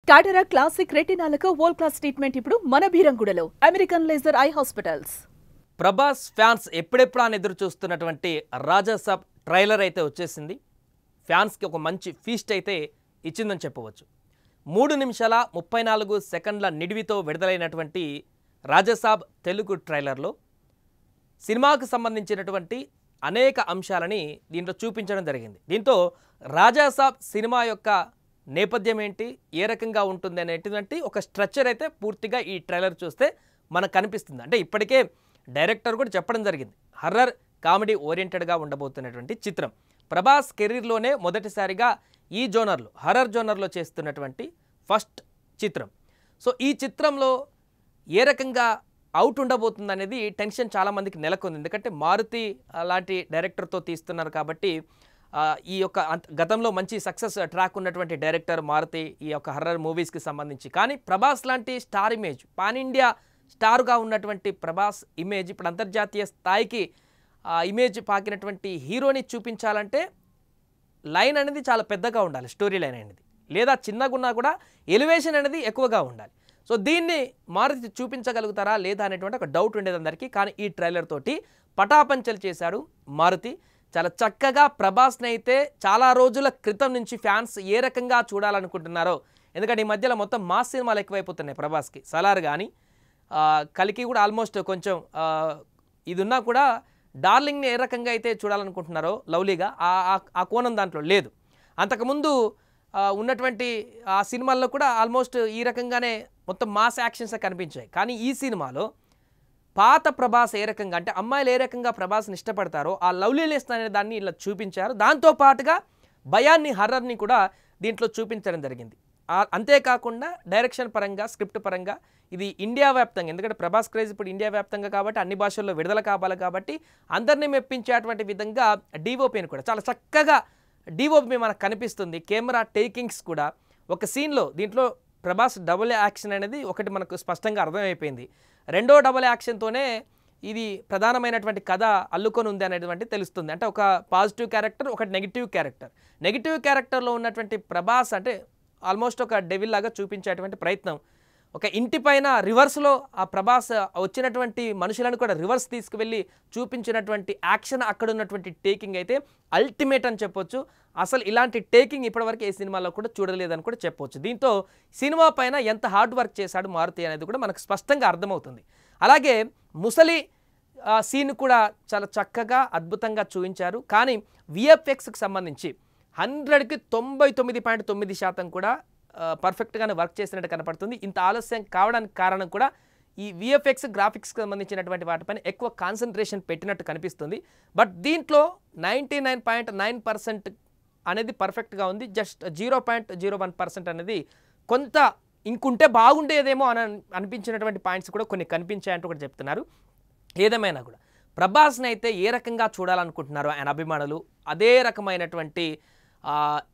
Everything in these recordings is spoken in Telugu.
క్యాటరాక్ట్ క్లాసిక్ రెటినాలకు వరల్డ్ క్లాస్ ట్రీట్మెంట్ ఇప్పుడు మన బీరంగూడలో American laser eye hospitals. Prabhas fans ఎప్పుడెప్పుడు అని ఎదురు చూస్తున్నటువంటి రాజాసాబ్ ట్రైలర్ అయితే వచ్చేసింది. ఫ్యాన్స్కి ఒక మంచి ఫీస్ట్ అయితే ఇచ్చిందని చెప్పవచ్చు. 3 నిమిషాల 34 సెకండ్ల నిడివితో విడుదలైనటువంటి రాజాసాబ్ తెలుగు ట్రైలర్లో సినిమాకు సంబంధించినటువంటి అనేక అంశాలని దీంట్లో చూపించడం జరిగింది. దీంతో రాజాసాబ్ సినిమా యొక్క నేపథ్యం ఏంటి, ఏ రకంగా ఉంటుంది అనేటువంటి ఒక స్ట్రక్చర్ అయితే పూర్తిగా ఈ ట్రైలర్ చూస్తే మనకు కనిపిస్తుంది. అంటే ఇప్పటికే డైరెక్టర్ కూడా చెప్పడం జరిగింది, హర్రర్ కామెడీ ఓరియంటెడ్గా ఉండబోతున్నటువంటి చిత్రం. ప్రభాస్ కెరీర్లోనే మొదటిసారిగా ఈ జోనర్లో హర్రర్ జోనర్లో చేస్తున్నటువంటి ఫస్ట్ చిత్రం. సో ఈ చిత్రంలో ఏ రకంగా అవుట్ ఉండబోతుంది అనేది టెన్షన్ చాలామందికి నెలకొంది. ఎందుకంటే మారుతి లాంటి డైరెక్టర్తో తీస్తున్నారు కాబట్టి ఈ యొక్క గతంలో మంచి సక్సెస్ ట్రాక్ ఉన్నటువంటి డైరెక్టర్ మారుతి ఈ యొక్క హర్రర్ మూవీస్కి సంబంధించి. కానీ ప్రభాస్ లాంటి స్టార్ ఇమేజ్, పాన్ ఇండియా స్టార్గా ఉన్నటువంటి ప్రభాస్ ఇమేజ్ ఇప్పుడు అంతర్జాతీయ స్థాయికి ఇమేజ్ పాకినటువంటి హీరోని చూపించాలంటే లైన్ అనేది చాలా పెద్దగా ఉండాలి, స్టోరీ లైన్ అనేది, లేదా చిన్నగా ఉన్నా కూడా ఎలివేషన్ అనేది ఎక్కువగా ఉండాలి. సో దీన్ని మారుతి చూపించగలుగుతారా లేదా అనేటువంటి ఒక డౌట్ ఉండేది అందరికీ. కానీ ఈ ట్రైలర్ తోటి పటాపంచలు చేశాడు మారుతి. చాలా చక్కగా ప్రభాస్ని అయితే చాలా రోజుల క్రితం నుంచి ఫ్యాన్స్ ఏ రకంగా చూడాలనుకుంటున్నారో, ఎందుకంటే ఈ మధ్యలో మొత్తం మాస్ సినిమాలు ఎక్కువైపోతున్నాయి ప్రభాస్కి. సలార్ కానీ కలికి కూడా ఆల్మోస్ట్ కొంచెం ఇది ఉన్నా కూడా డార్లింగ్ని ఏ రకంగా అయితే చూడాలనుకుంటున్నారో లవ్లీగా ఆ కోణం దాంట్లో లేదు. అంతకుముందు ఉన్నటువంటి ఆ సినిమాల్లో కూడా ఆల్మోస్ట్ ఈ రకంగానే మొత్తం మాస్ యాక్షన్స్ కనిపించాయి. కానీ ఈ సినిమాలో పాత ప్రభాస్ ఏ రకంగా అంటే అమ్మాయిలు ఏ రకంగా ప్రభాస్ని ఇష్టపడతారో ఆ లవ్లీనెస్ అనే దాన్ని ఇలా చూపించారు. దాంతోపాటుగా భయాన్ని, హర్రర్ని కూడా దీంట్లో చూపించడం జరిగింది. అంతేకాకుండా డైరెక్షన్ పరంగా, స్క్రిప్ట్ పరంగా ఇది ఇండియా వ్యాప్తంగా, ఎందుకంటే ప్రభాస్ క్రేజ్ ఇప్పుడు ఇండియా వ్యాప్తంగా కాబట్టి అన్ని భాషల్లో విడుదల కావాలి కాబట్టి అందరినీ మెప్పించేటువంటి విధంగా డిఓపిని కూడా చాలా చక్కగా డిఓపి మనకు కనిపిస్తుంది. కెమెరా టేకింగ్స్ కూడా ఒక సీన్లో దీంట్లో ప్రభాస్ డబుల్ యాక్షన్ అనేది ఒకటి మనకు స్పష్టంగా అర్థమైపోయింది. రెండో డబుల్ యాక్షన్తోనే ఇది ప్రధానమైనటువంటి కథ అల్లుకొని ఉంది అనేటువంటి తెలుస్తుంది. అంటే ఒక పాజిటివ్ క్యారెక్టర్, ఒకటి నెగిటివ్ క్యారెక్టర్. నెగిటివ్ క్యారెక్టర్లో ఉన్నటువంటి ప్రభాస్ అంటే ఆల్మోస్ట్ ఒక డెవిల్ లాగా చూపించేటువంటి ప్రయత్నం, ఒక ఇంటి పైన రివర్స్లో ఆ ప్రభాస్ వచ్చినటువంటి మనుషులను కూడా రివర్స్ తీసుకువెళ్ళి చూపించినటువంటి యాక్షన్, అక్కడ ఉన్నటువంటి టేకింగ్ అయితే అల్టిమేట్ అని చెప్పొచ్చు. అసలు ఇలాంటి టేకింగ్ ఇప్పటివరకు ఏ సినిమాలో కూడా చూడలేదని కూడా చెప్పవచ్చు. దీంతో సినిమా పైన ఎంత హార్డ్ వర్క్ చేశాడు మారుతి అనేది కూడా మనకు స్పష్టంగా అర్థమవుతుంది. అలాగే ముసలి సీన్ కూడా చాలా చక్కగా అద్భుతంగా చూపించారు. కానీ విఎఫ్ఎక్స్కి సంబంధించి 100కి 99.9% కూడా పర్ఫెక్ట్గానే వర్క్ చేసినట్టు కనపడుతుంది. ఇంత ఆలస్యం కావడానికి కారణం కూడా ఈ విఎఫ్ఎక్స్, గ్రాఫిక్స్కి సంబంధించినటువంటి వాటిపైన ఎక్కువ కాన్సన్ట్రేషన్ పెట్టినట్టు కనిపిస్తుంది. బట్ దీంట్లో 99.9% అనేది పర్ఫెక్ట్గా ఉంది. జస్ట్ 0.01% అనేది కొంత ఇంకుంటే బాగుండేదేమో అని అనిపించినటువంటి పాయింట్స్ కూడా కొన్ని కనిపించాయంటూ కూడా చెప్తున్నారు. ఏదేమైనా కూడా ప్రభాస్ని అయితే ఏ రకంగా చూడాలనుకుంటున్నారో ఆయన అభిమానులు, అదే రకమైనటువంటి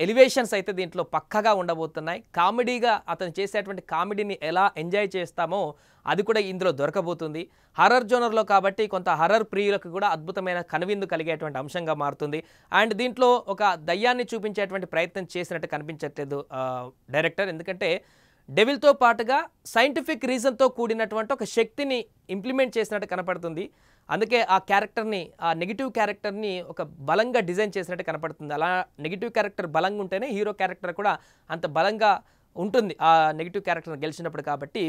ఎలివేషన్స్ అయితే దీంట్లో పక్కగా ఉండబోతున్నాయి. కామెడీగా అతను చేసేటువంటి కామెడీని ఎలా ఎంజాయ్ చేస్తామో అది కూడా ఇందులో దొరకబోతుంది. హర్రర్ జోనర్లో కాబట్టి కొంత హర్రర్ ప్రియులకు కూడా అద్భుతమైన కనువిందు కలిగేటువంటి అంశంగా మారుతుంది. అండ్ దీంట్లో ఒక దయ్యాన్ని చూపించేటువంటి ప్రయత్నం చేసినట్టు కనిపించట్లేదు డైరెక్టర్. ఎందుకంటే డెవిల్తో పాటుగా సైంటిఫిక్ రీజన్తో కూడినటువంటి ఒక శక్తిని ఇంప్లిమెంట్ చేసినట్టు కనపడుతుంది. అందుకే ఆ క్యారెక్టర్ని, ఆ నెగిటివ్ క్యారెక్టర్ని ఒక బలంగా డిజైన్ చేసినట్టు కనపడుతుంది. అలా నెగిటివ్ క్యారెక్టర్ బలంగా ఉంటేనే హీరో క్యారెక్టర్ కూడా అంత బలంగా ఉంటుంది ఆ నెగిటివ్ క్యారెక్టర్ గెలిచినప్పుడు. కాబట్టి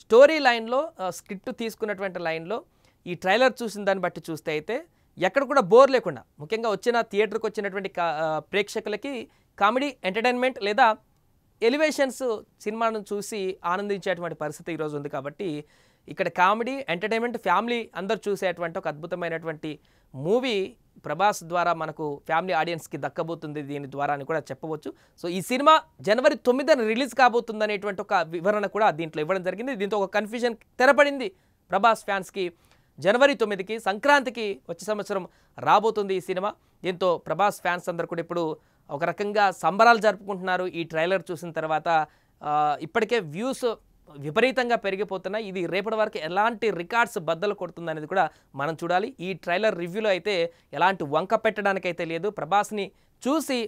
స్టోరీ లైన్లో, స్క్రిప్ట్ తీసుకున్నటువంటి లైన్లో ఈ ట్రైలర్ చూసిన దాన్ని బట్టి చూస్తే అయితే ఎక్కడ కూడా బోర్ లేకుండా, ముఖ్యంగా థియేటర్కి వచ్చినటువంటి ప్రేక్షకులకి కామెడీ, ఎంటర్టైన్మెంట్ లేదా ఎలివేషన్స్ సినిమాను చూసి ఆనందించేటువంటి పరిస్థితి ఈరోజు ఉంది. కాబట్టి ఇక్కడ కామెడీ, ఎంటర్టైన్మెంట్, ఫ్యామిలీ అందరూ చూసేటువంటి ఒక అద్భుతమైనటువంటి మూవీ ప్రభాస్ ద్వారా మనకు ఫ్యామిలీ ఆడియన్స్కి దక్కబోతుంది దీని ద్వారా అని కూడా చెప్పవచ్చు. సో ఈ సినిమా జనవరి 9న రిలీజ్ కాబోతుంది అనేటువంటి ఒక వివరణ కూడా దీంట్లో ఇవ్వడం జరిగింది. దీంతో ఒక కన్ఫ్యూజన్ తెరపడింది ప్రభాస్ ఫ్యాన్స్కి. జనవరి 9కి సంక్రాంతికి వచ్చే సంవత్సరం రాబోతుంది ఈ సినిమా. దీంతో ప్రభాస్ ఫ్యాన్స్ అందరూ కూడా ఇప్పుడు ఒక రకంగా సంబరాలు జరుపుకుంటున్నారు. ఈ ట్రైలర్ చూసిన తర్వాత ఇప్పటికే వ్యూస్ విపరీతంగా పెరిగిపోతున్నాయి. ఇది రేపటి వరకు ఎలాంటి రికార్డ్స్ బద్దలు కొడుతుంది అనేది కూడా మనం చూడాలి. ఈ ట్రైలర్ రివ్యూలో అయితే ఎలాంటి వంక పెట్టడానికైతే లేదు. ప్రభాస్ని చూసి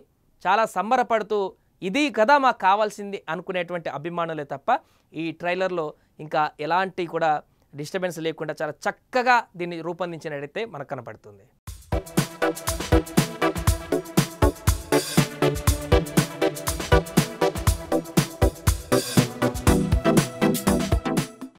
చాలా సంబరపడుతూ ఇది కదా మాకు కావాల్సింది అనుకునేటువంటి అభిమానులే తప్ప ఈ ట్రైలర్లో ఇంకా ఎలాంటి కూడా డిస్టర్బెన్స్ లేకుండా చాలా చక్కగా దీన్ని రూపొందించినట్టయితే మనకు కనపడుతుంది.